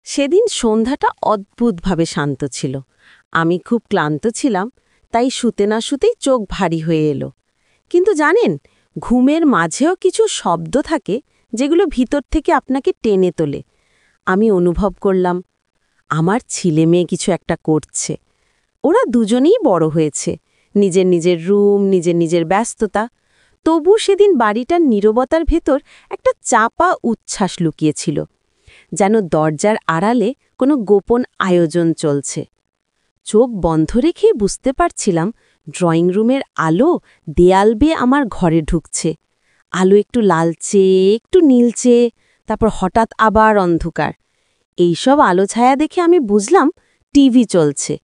সেদিন সন্ধ্যাটা অদ্ভুতভাবে শান্ত ছিল। আমি খুব ক্লান্ত ছিলাম, তাই শুতে না শুতেই চোখ ভারী হয়ে এলো। কিন্তু জানেন, ঘুমের মাঝেও কিছু শব্দ থাকে যেগুলো ভিতর থেকে আপনাকে টেনে তোলে। আমি অনুভব করলাম আমার ছেলে মেয়ে কিছু একটা করছে। ওরা দুজনেই বড় হয়েছে, নিজের নিজের রুম, নিজের নিজের ব্যস্ততা। তবু সেদিন বাড়িটার নীরবতার ভেতর একটা চাপা উচ্ছ্বাস লুকিয়েছিল, যেন দরজার আড়ালে কোনো গোপন আয়োজন চলছে। চোখ বন্ধ রেখেই বুঝতে পারছিলাম ড্রয়িং রুমের আলো দেয়াল বেয়ে আমার ঘরে ঢুকছে। আলো একটু লালচে, একটু নীলচে, তারপর হঠাৎ আবার অন্ধকার। এইসব আলো ছায়া দেখে আমি বুঝলাম টিভি চলছে।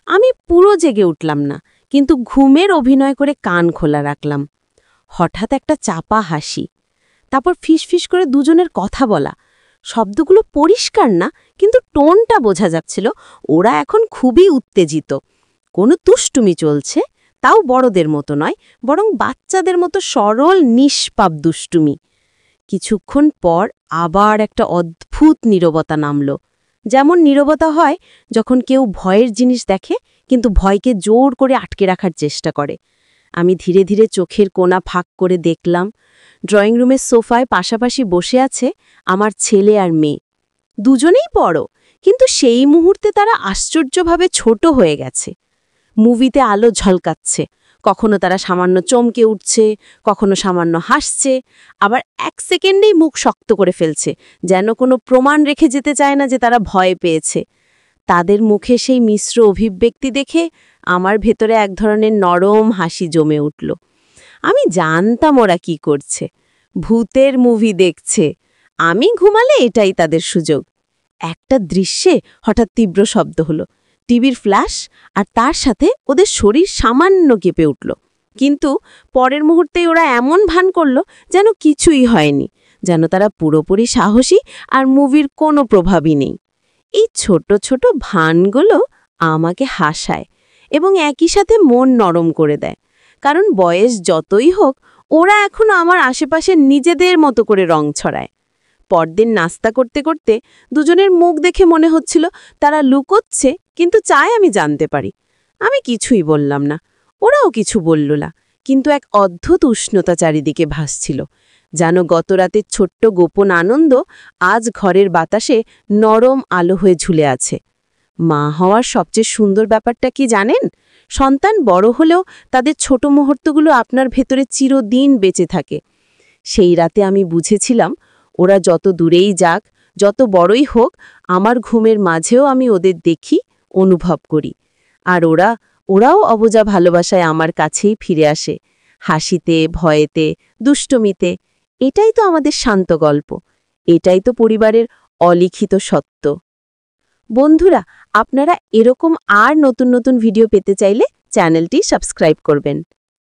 আমি পুরো জেগে উঠলাম না, কিন্তু ঘুমের অভিনয় করে কান খোলা রাখলাম। হঠাৎ একটা চাপা হাসি, তারপর ফিসফিস করে দুজনের কথা বলা। শব্দগুলো পরিষ্কার না, কিন্তু টোনটা বোঝা যাচ্ছিল ওরা এখন খুবই উত্তেজিত। কোনো দুষ্টুমি চলছে, তাও বড়দের মতো নয়, বরং বাচ্চাদের মতো সরল নিষ্পাপ দুষ্টুমি। কিছুক্ষণ পর আবার একটা অদ্ভুত নীরবতা নামল, যেমন নীরবতা হয় যখন কেউ ভয়ের জিনিস দেখে কিন্তু ভয়কে জোর করে আটকে রাখার চেষ্টা করে। আমি ধীরে ধীরে চোখের কোণা ফাঁক করে দেখলাম ড্রয়িং রুমের সোফায় পাশাপাশি বসে আছে আমার ছেলে আর মেয়ে। দুজনেই বড়, কিন্তু সেই মুহূর্তে তারা আশ্চর্যভাবে ছোট হয়ে গেছে। মুভিতে আলো ঝলকাচ্ছে, কখনো তারা সামান্য চমকে উঠছে, কখনো সামান্য হাসছে, আবার এক সেকেন্ডেই মুখ শক্ত করে ফেলছে, যেন কোনো প্রমাণ রেখে যেতে চায় না যে তারা ভয় পেয়েছে। তাদের মুখে সেই মিশ্র অভিব্যক্তি দেখে আমার ভেতরে এক ধরনের নরম হাসি জমে উঠল। আমি জানতাম ওরা কি করছে, ভূতের মুভি দেখছে। আমি ঘুমালে এটাই তাদের সুযোগ। একটা দৃশ্যে হঠাৎ তীব্র শব্দ হলো, টিভির ফ্ল্যাশ, আর তার সাথে ওদের শরীর সামান্য কেঁপে উঠল। কিন্তু পরের মুহূর্তেই ওরা এমন ভান করল যেন কিছুই হয়নি, যেন তারা পুরোপুরি সাহসী আর মুভির কোনো প্রভাবই নেই। এই ছোট ছোট ভানগুলো আমাকে হাসায় এবং একই সাথে মন নরম করে দেয়, কারণ বয়স যতই হোক ওরা এখনো আমার আশেপাশে নিজেদের মতো করে রং ছড়ায়। পরদিন নাস্তা করতে করতে দুজনের মুখ দেখে মনে হচ্ছিল তারা লুকোচ্ছে, কিন্তু চায় আমি জানতে পারি। আমি কিছুই বললাম না, ওরাও কিছু বলল না, কিন্তু এক অদ্ভুত উষ্ণতা চারিদিকে ভাসছিল, যেন গতরাতের ছোট্ট গোপন আনন্দ আজ ঘরের বাতাসে নরম আলো হয়ে ঝুলে আছে। মা হওয়ার সবচেয়ে সুন্দর ব্যাপারটা কি জানেন? সন্তান বড় হলেও তাদের ছোট মুহূর্তগুলো আপনার ভেতরে চিরদিন বেঁচে থাকে। সেই রাতে আমি বুঝেছিলাম ওরা যত দূরেই যাক, যত বড়ই হোক, আমার ঘুমের মাঝেও আমি ওদের দেখি, অনুভব করি। আর ওরাও অবুঝা ভালোবাসায় আমার কাছেই ফিরে আসে, হাসিতে, ভয়েতে, দুষ্টমিতে। এটাই তো আমাদের শান্ত গল্প, এটাই তো পরিবারের অলিখিত সত্য। বন্ধুরা, আপনারা এরকম আর নতুন নতুন ভিডিও পেতে চাইলে চ্যানেলটি সাবস্ক্রাইব করবেন।